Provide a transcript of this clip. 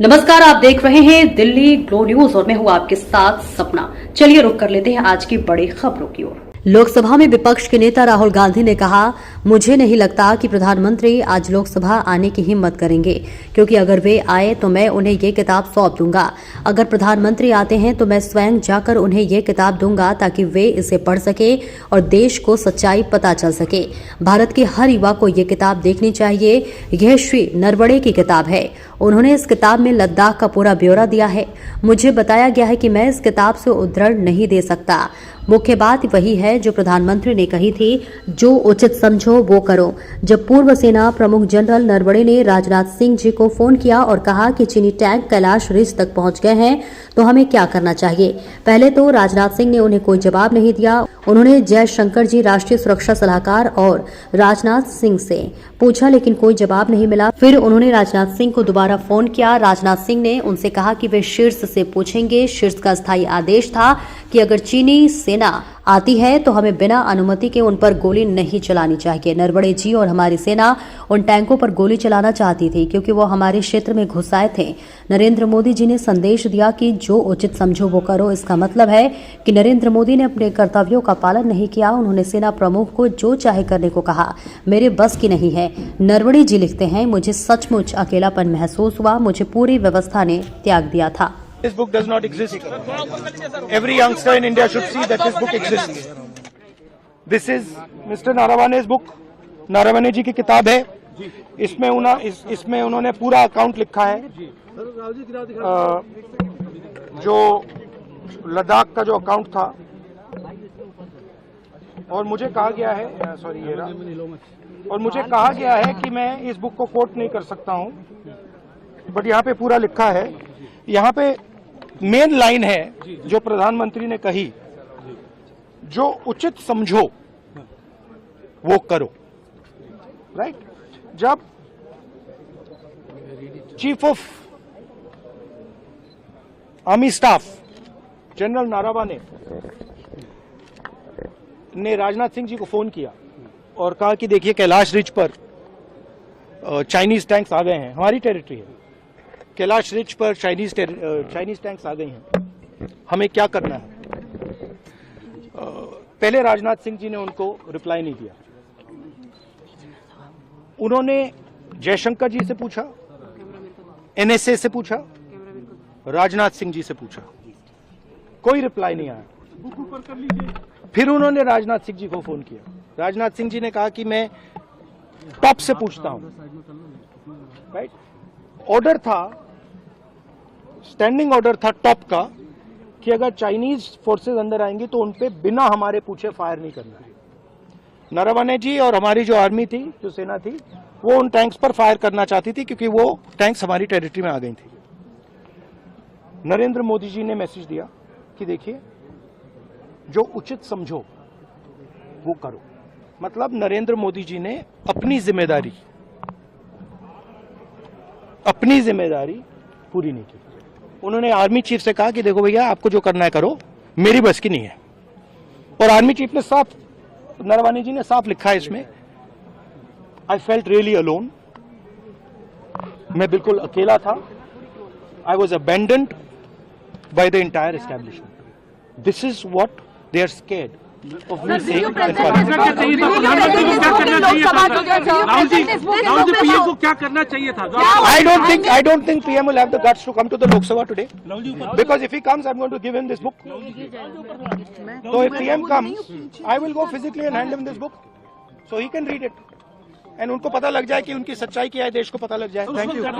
नमस्कार, आप देख रहे हैं दिल्ली ग्लो न्यूज और मैं हूं आपके साथ सपना। चलिए रुक कर लेते हैं आज की बड़ी खबरों की ओर। लोकसभा में विपक्ष के नेता राहुल गांधी ने कहा, मुझे नहीं लगता कि प्रधानमंत्री आज लोकसभा आने की हिम्मत करेंगे, क्योंकि अगर वे आए तो मैं उन्हें ये किताब सौंप दूंगा। अगर प्रधानमंत्री आते हैं तो मैं स्वयं जाकर उन्हें ये किताब दूंगा ताकि वे इसे पढ़ सके और देश को सच्चाई पता चल सके। भारत के हर युवा को ये किताब देखनी चाहिए। यह श्री नरवणे की किताब है। उन्होंने इस किताब में लद्दाख का पूरा ब्यौरा दिया है। मुझे बताया गया है कि मैं इस किताब से उद्धरण नहीं दे सकता। मुख्य बात वही है जो प्रधानमंत्री ने कही थी, जो उचित समझो वो करो। जब पूर्व सेना प्रमुख जनरल नरवणे ने राजनाथ सिंह जी को फोन किया और कहा कि चीनी टैंक कैलाश रिज तक पहुंच गए हैं तो हमें क्या करना चाहिए, पहले तो राजनाथ सिंह ने उन्हें कोई जवाब नहीं दिया। उन्होंने जयशंकर जी, राष्ट्रीय सुरक्षा सलाहकार, और राजनाथ सिंह से पूछा लेकिन कोई जवाब नहीं मिला। फिर उन्होंने राजनाथ सिंह को दोबारा फोन किया। राजनाथ सिंह ने उनसे कहा कि वे शीर्ष से पूछेंगे। शीर्ष का स्थायी आदेश था कि अगर चीनी सेना आती है तो हमें बिना अनुमति के उन पर गोली नहीं चलानी चाहिए। नरवणे जी और हमारी सेना उन टैंकों पर गोली चलाना चाहती थी क्योंकि वो हमारे क्षेत्र में घुस आए थे। नरेंद्र मोदी जी ने संदेश दिया कि जो उचित समझो वो करो। इसका मतलब है कि नरेंद्र मोदी ने अपने कर्तव्यों का पालन नहीं किया। उन्होंने सेना प्रमुख को जो चाहे करने को कहा। मेरे बस की नहीं है। नरवणे जी लिखते हैं, मुझे सचमुच अकेलापन महसूस हुआ। मुझे पूरी व्यवस्था ने त्याग दिया था। This book does not exist. Every youngster in India should see that this book exists. This is Mr. Naravwane's book. Naravane जी की किताब है। इसमें उन्होंने पूरा अकाउंट लिखा है। जो लद्दाख का जो अकाउंट था, और मुझे कहा गया है, और मुझे कहा गया है कि मैं इस बुक को कोट नहीं कर सकता हूं, बट यहाँ पे पूरा लिखा है। यहाँ पे मेन लाइन है जो प्रधानमंत्री ने कही, जो उचित समझो वो करो। राइट? जब chief of army staff general Naravane ने राजनाथ सिंह जी को फोन किया और कहा कि देखिए कैलाश रिज पर चाइनीज टैंक्स आ गए हैं, हमारी टेरिटरी है, कैलाश रिज पर चाइनीज टैंक्स आ गए हैं, हमें क्या करना है। पहले राजनाथ सिंह जी ने उनको रिप्लाई नहीं दिया। उन्होंने जयशंकर जी से पूछा, एनएसए से पूछा, राजनाथ सिंह जी से पूछा, कोई रिप्लाई नहीं आया। फिर उन्होंने राजनाथ सिंह जी को फोन किया। राजनाथ सिंह जी ने कहा कि मैं टॉप से पूछता हूं। राइट? ऑर्डर था, स्टैंडिंग ऑर्डर था टॉप का, कि अगर चाइनीज फोर्सेस अंदर आएंगी तो उनपे बिना हमारे पूछे फायर नहीं करना है। नरवणे जी और हमारी जो आर्मी थी, जो सेना थी, वो उन टैंक्स पर फायर करना चाहती थी क्योंकि वो टैंक्स हमारी टेरिटरी में आ गई थी। नरेंद्र मोदी जी ने मैसेज दिया कि देखिए, जो उचित समझो वो करो। मतलब नरेंद्र मोदी जी ने अपनी जिम्मेदारी पूरी नहीं की। उन्होंने आर्मी चीफ से कहा कि देखो भैया, आपको जो करना है करो, मेरी बस की नहीं है। और आर्मी चीफ ने साफ, नरवणे जी ने साफ लिखा है इसमें, आई फेल्ट रियली अलोन, मैं बिल्कुल अकेला था। I was abandoned by the entire establishment. This is what they are scared of me saying PM को क्या करना चाहिए था? I don't think PM will have the guts to come to the Lok Sabha today, because if he comes, I'm going to give him this book. So if PM comes, I will go physically and hand him this book, so he can read it, and उनको पता लग जाए कि उनकी सच्चाई क्या है, देश को पता लग जाए। Thank you.